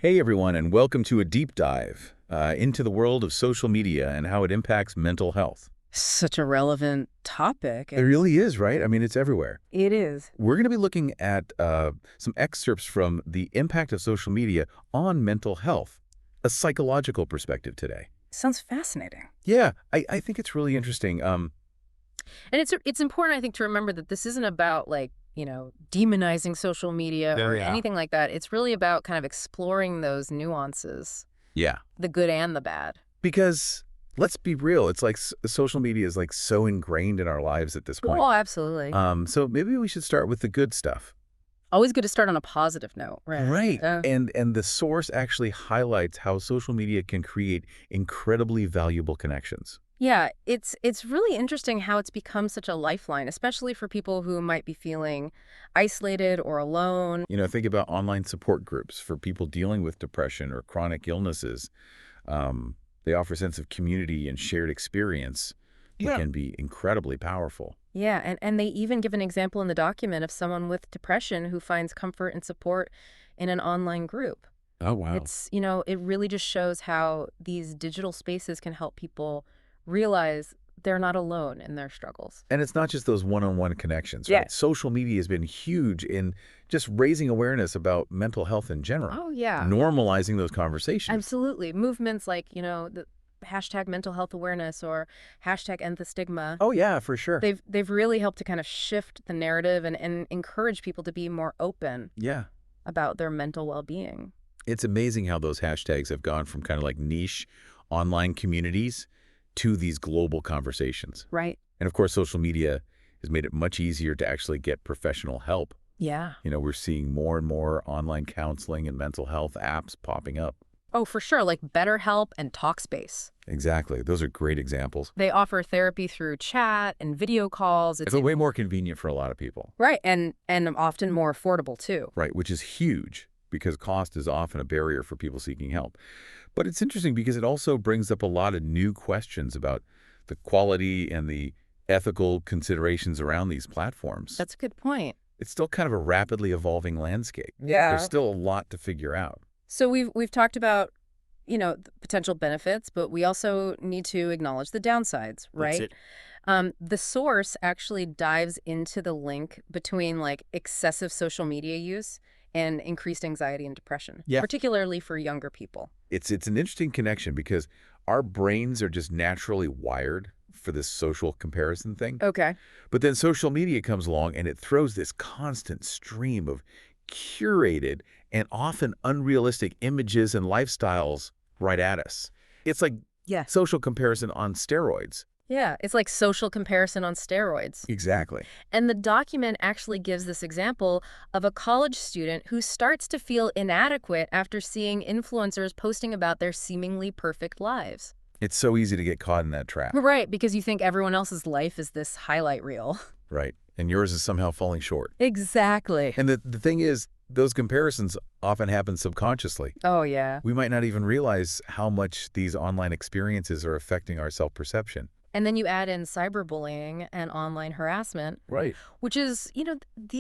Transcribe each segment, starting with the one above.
Hey everyone, and welcome to a deep dive into the world of social media and how it impacts mental health. Such a relevant topic. It really is, right? I mean, it's everywhere. It is. We're going to be looking at some excerpts from the impact of social media on mental health, a psychological perspective today. Sounds fascinating. Yeah, I think it's really interesting. And it's important, I think, to remember that this isn't about demonizing social media Oh, or yeah. anything like that. It's really about kind of exploring those nuances, Yeah, the good and the bad. because let's be real, it's like social media is like so ingrained in our lives at this point. Oh, absolutely. So maybe we should start with the good stuff. Always good to start on a positive note, right? Right. And the source actually highlights how social media can create incredibly valuable connections. Yeah, it's really interesting how it's become such a lifeline, especially for people who might be feeling isolated or alone. Think about online support groups for people dealing with depression or chronic illnesses. They offer a sense of community and shared experience that can be incredibly powerful. Yeah, and they even give an example in the document of someone with depression who finds comfort and support in an online group. Oh, wow. It really just shows how these digital spaces can help people realize they're not alone in their struggles. And it's not just those one-on-one connections, Yeah. right? Social media has been huge in just raising awareness about mental health in general, Oh, yeah. normalizing those conversations. Absolutely. Movements like, the hashtag mental health awareness or hashtag end the stigma. Oh, yeah, for sure. They've really helped to kind of shift the narrative and encourage people to be more open Yeah. about their mental well-being. It's amazing how those hashtags have gone from kind of like niche online communities to these global conversations. Right. And of course, social media has made it much easier to actually get professional help. Yeah. We're seeing more and more online counseling and mental health apps popping up. Oh, for sure, like BetterHelp and Talkspace. Exactly. Those are great examples. They offer therapy through chat and video calls. It's way more convenient for a lot of people. Right, and often more affordable, too. Right, which is huge because cost is often a barrier for people seeking help. But it's interesting because it also brings up a lot of new questions about the quality and the ethical considerations around these platforms. That's a good point. It's still kind of a rapidly evolving landscape. Yeah. There's still a lot to figure out. So we've talked about, the potential benefits, but we also need to acknowledge the downsides, right? That's The source actually dives into the link between excessive social media use and increased anxiety and depression, Yeah. particularly for younger people. It's an interesting connection because our brains are just naturally wired for this social comparison thing. Okay. But then social media comes along and it throws this constant stream of curated and often unrealistic images and lifestyles right at us. It's like Yeah. social comparison on steroids. Yeah, it's like social comparison on steroids. Exactly. And the document actually gives this example of a college student who starts to feel inadequate after seeing influencers posting about their seemingly perfect lives. It's so easy to get caught in that trap, Right, because you think everyone else's life is this highlight reel. right? And yours is somehow falling short. Exactly. And the thing is, those comparisons often happen subconsciously. Oh, yeah. We might not even realize how much these online experiences are affecting our self-perception. And then you add in cyberbullying and online harassment, Right. which is, the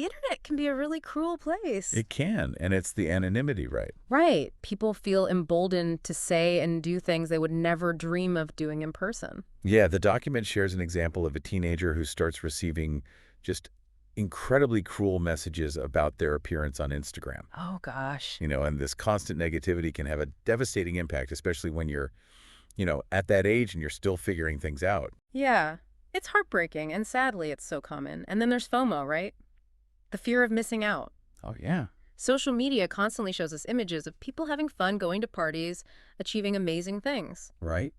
internet can be a really cruel place. It can, and it's the anonymity, right? Right. People feel emboldened to say and do things they would never dream of doing in person. Yeah, the document shares an example of a teenager who starts receiving just incredibly cruel messages about their appearance on Instagram. Oh, gosh. And this constant negativity can have a devastating impact, especially when you're, at that age and you're still figuring things out. Yeah. It's heartbreaking, and sadly, it's so common. And then there's FOMO, right? The fear of missing out. Oh, yeah. Social media constantly shows us images of people having fun, going to parties, achieving amazing things. Right?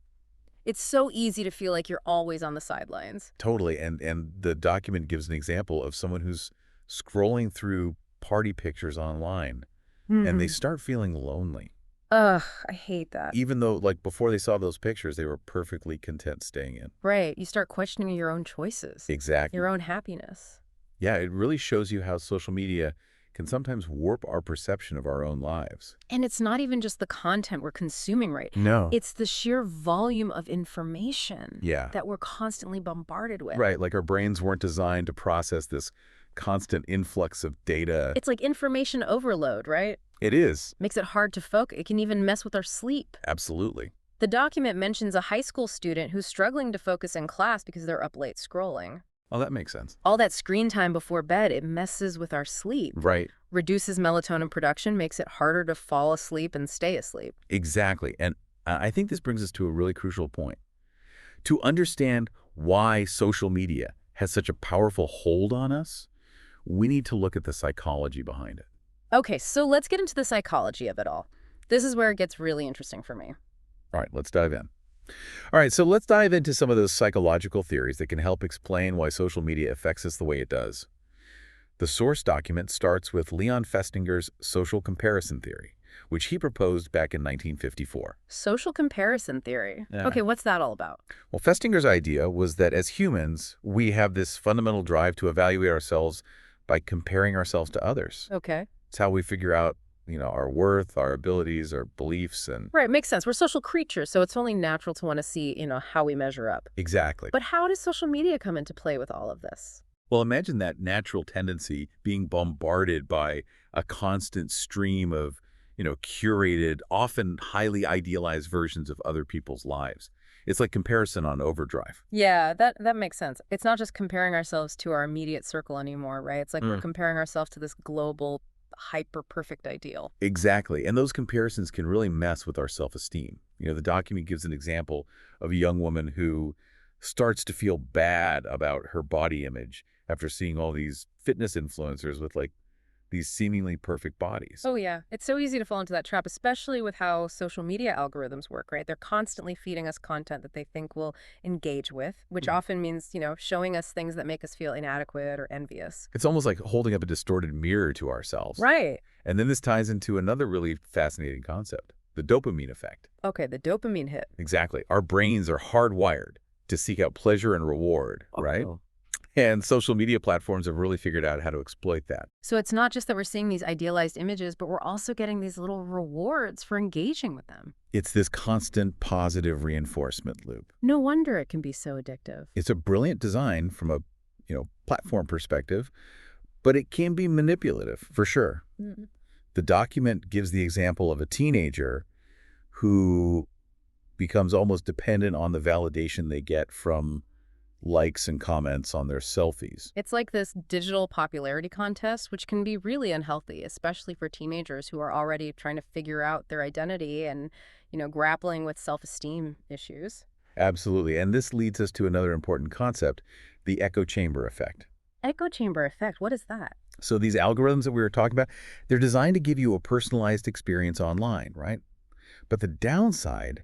It's so easy to feel like you're always on the sidelines. Totally. And the document gives an example of someone who's scrolling through party pictures online and they start feeling lonely. Ugh, I hate that. Even though, before they saw those pictures, they were perfectly content staying in. Right. You start questioning your own choices, Exactly. your own happiness. Yeah, it really shows you how social media can sometimes warp our perception of our own lives. And it's not even just the content we're consuming, right? No. It's the sheer volume of information Yeah. that we're constantly bombarded with. Right, like our brains weren't designed to process this constant influx of data. It's like information overload, right? It is. Makes it hard to focus. It can even mess with our sleep. Absolutely. The document mentions a high school student who's struggling to focus in class because they're up late scrolling. Oh, that makes sense. All that screen time before bed, it messes with our sleep. Right. Reduces melatonin production, makes it harder to fall asleep and stay asleep. Exactly. And I think this brings us to a really crucial point. To understand why social media has such a powerful hold on us, we need to look at the psychology behind it. Okay, so let's get into the psychology of it all. This is where it gets really interesting for me. All right, let's dive in. All right, so let's dive into some of those psychological theories that can help explain why social media affects us the way it does. The source document starts with Leon Festinger's social comparison theory, which he proposed back in 1954. Social comparison theory. Yeah. Okay, what's that all about? Well, Festinger's idea was that as humans, we have this fundamental drive to evaluate ourselves by comparing ourselves to others. Okay. It's how we figure out, our worth, our abilities, our beliefs, and Right, makes sense. We're social creatures, so it's only natural to want to see, how we measure up. exactly. But how does social media come into play with all of this? Well, imagine that natural tendency being bombarded by a constant stream of, curated, often highly idealized versions of other people's lives. It's like comparison on overdrive. Yeah, that makes sense. It's not just comparing ourselves to our immediate circle anymore, right? It's like we're comparing ourselves to this global, hyper-perfect ideal. Exactly. And those comparisons can really mess with our self-esteem. The document gives an example of a young woman who starts to feel bad about her body image after seeing all these fitness influencers with these seemingly perfect bodies. Oh, yeah. It's so easy to fall into that trap, especially with how social media algorithms work, right? They're constantly feeding us content that they think we'll engage with, which often means, showing us things that make us feel inadequate or envious. It's almost like holding up a distorted mirror to ourselves. Right. And then this ties into another really fascinating concept, the dopamine effect. Okay, the dopamine hit. Exactly. Our brains are hardwired to seek out pleasure and reward, right? Oh. And social media platforms have really figured out how to exploit that. So it's not just that we're seeing these idealized images, but we're also getting these little rewards for engaging with them. It's this constant positive reinforcement loop. No wonder it can be so addictive. It's a brilliant design from a, platform perspective, but it can be manipulative for sure. Mm. The document gives the example of a teenager who becomes almost dependent on the validation they get from likes and comments on their selfies. It's like this digital popularity contest, which can be really unhealthy, especially for teenagers who are already trying to figure out their identity and, grappling with self-esteem issues. Absolutely. And this leads us to another important concept, the echo chamber effect. Echo chamber effect, what is that? So these algorithms that we were talking about, they're designed to give you a personalized experience online, right? But the downside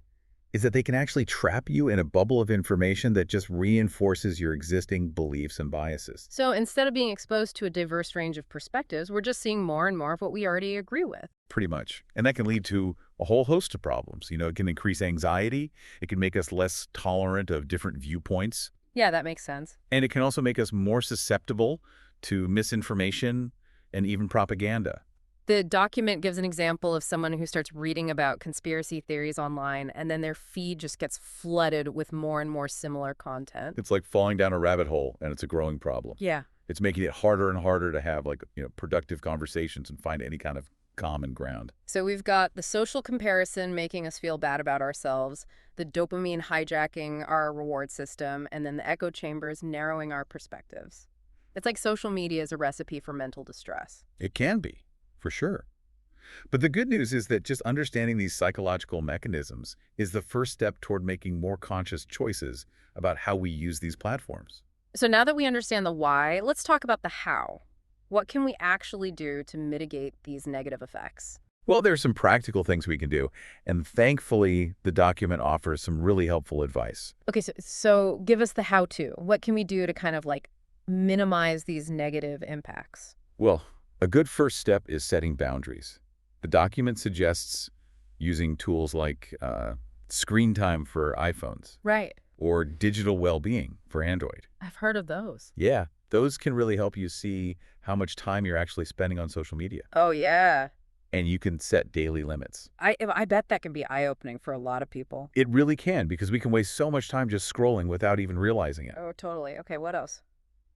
is that they can actually trap you in a bubble of information that just reinforces your existing beliefs and biases. So instead of being exposed to a diverse range of perspectives, we're just seeing more and more of what we already agree with. Pretty much. And that can lead to a whole host of problems. It can increase anxiety. It can make us less tolerant of different viewpoints. Yeah, that makes sense. And it can also make us more susceptible to misinformation and even propaganda. The document gives an example of someone who starts reading about conspiracy theories online, and then their feed just gets flooded with more and more similar content. It's like falling down a rabbit hole, and it's a growing problem. Yeah. It's making it harder and harder to have productive conversations and find any kind of common ground. So we've got the social comparison making us feel bad about ourselves, the dopamine hijacking our reward system, and then the echo chambers narrowing our perspectives. It's like social media is a recipe for mental distress. It can be, for sure. But the good news is that just understanding these psychological mechanisms is the first step toward making more conscious choices about how we use these platforms. So now that we understand the why, let's talk about the how. What can we actually do to mitigate these negative effects? Well, there are some practical things we can do, and thankfully, the document offers some really helpful advice. Okay, so give us the how-to. What can we do to kind of minimize these negative impacts? Well, a good first step is setting boundaries. The document suggests using tools like screen time for iPhones Right. or digital well-being for Android. I've heard of those. Yeah, those can really help you see how much time you're actually spending on social media. Oh, yeah. And you can set daily limits. I bet that can be eye-opening for a lot of people. It really can, because we can waste so much time just scrolling without even realizing it. Oh, totally. Okay, what else?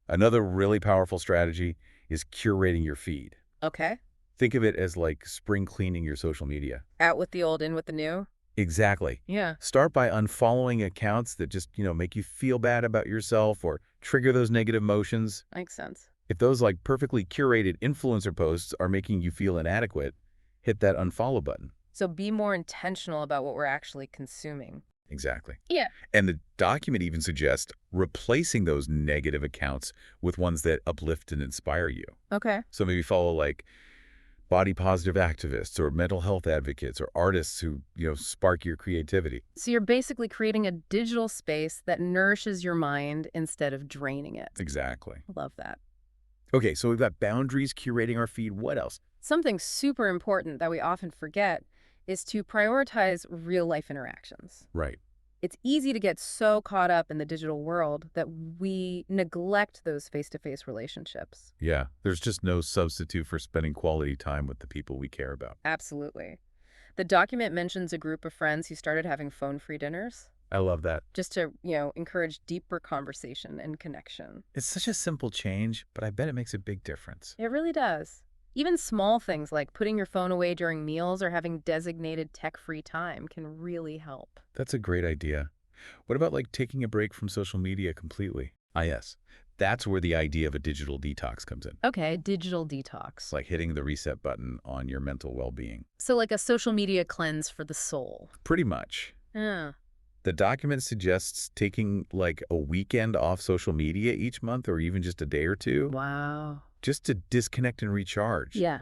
Another really powerful strategy is curating your feed. Okay. Think of it as like spring cleaning your social media. Out with the old, in with the new? Exactly. Yeah, Start by unfollowing accounts that just, make you feel bad about yourself or trigger those negative emotions. makes sense. If those like perfectly curated influencer posts are making you feel inadequate, hit that unfollow button. So be more intentional about what we're actually consuming. Exactly. Yeah. And the document even suggests replacing those negative accounts with ones that uplift and inspire you. Okay. So maybe follow like body positive activists or mental health advocates or artists who, spark your creativity. So you're basically creating a digital space that nourishes your mind instead of draining it. Exactly. Love that. Okay, so we've got boundaries curating our feed. What else? Something super important that we often forget is to prioritize real-life interactions. Right. It's easy to get so caught up in the digital world that we neglect those face-to-face relationships. Yeah, there's just no substitute for spending quality time with the people we care about. Absolutely. The document mentions a group of friends who started having phone-free dinners I love that. just to, encourage deeper conversation and connection. It's such a simple change, but I bet it makes a big difference. It really does. Even small things like putting your phone away during meals or having designated tech-free time can really help. That's a great idea. What about like taking a break from social media completely? Ah, yes. That's where the idea of a digital detox comes in. Okay, digital detox. It's like hitting the reset button on your mental well-being. So like a social media cleanse for the soul. Pretty much. Yeah. The document suggests taking like a weekend off social media each month or even just a day or two, Wow. just to disconnect and recharge. Yeah.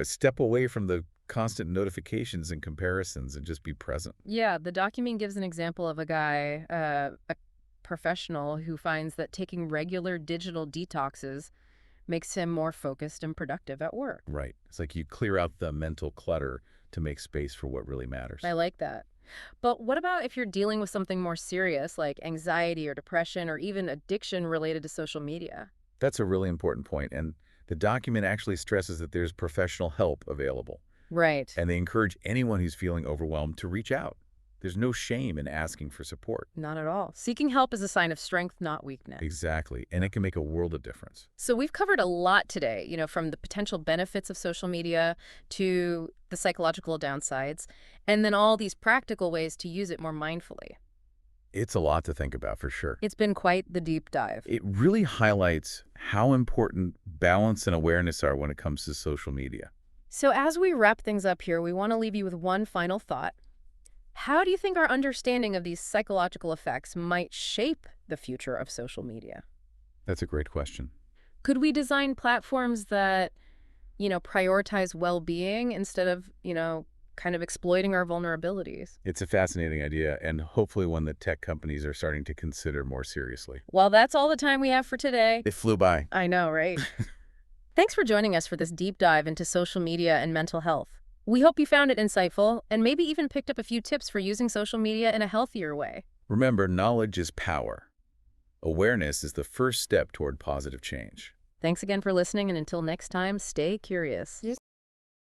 Step away from the constant notifications and comparisons and just be present. Yeah, the document gives an example of a guy, a professional, who finds that taking regular digital detoxes makes him more focused and productive at work. Right. It's like you clear out the mental clutter to make space for what really matters. I like that. But what about if you're dealing with something more serious like anxiety or depression or even addiction related to social media? That's a really important point, and the document actually stresses that there's professional help available, Right. and they encourage anyone who's feeling overwhelmed to reach out. There's no shame in asking for support. Not at all. Seeking help is a sign of strength, not weakness. Exactly, and it can make a world of difference. So we've covered a lot today, from the potential benefits of social media to the psychological downsides, and then all these practical ways to use it more mindfully. It's a lot to think about for sure. It's been quite the deep dive. It really highlights how important balance and awareness are when it comes to social media. So as we wrap things up here, we want to leave you with one final thought. How do you think our understanding of these psychological effects might shape the future of social media? That's a great question. Could we design platforms that, prioritize well-being instead of, kind of exploiting our vulnerabilities? It's a fascinating idea, and hopefully one that tech companies are starting to consider more seriously. Well, that's all the time we have for today. It flew by. I know, right? Thanks for joining us for this deep dive into social media and mental health. We hope you found it insightful and maybe even picked up a few tips for using social media in a healthier way. Remember, knowledge is power. Awareness is the first step toward positive change. Thanks again for listening, and until next time, stay curious.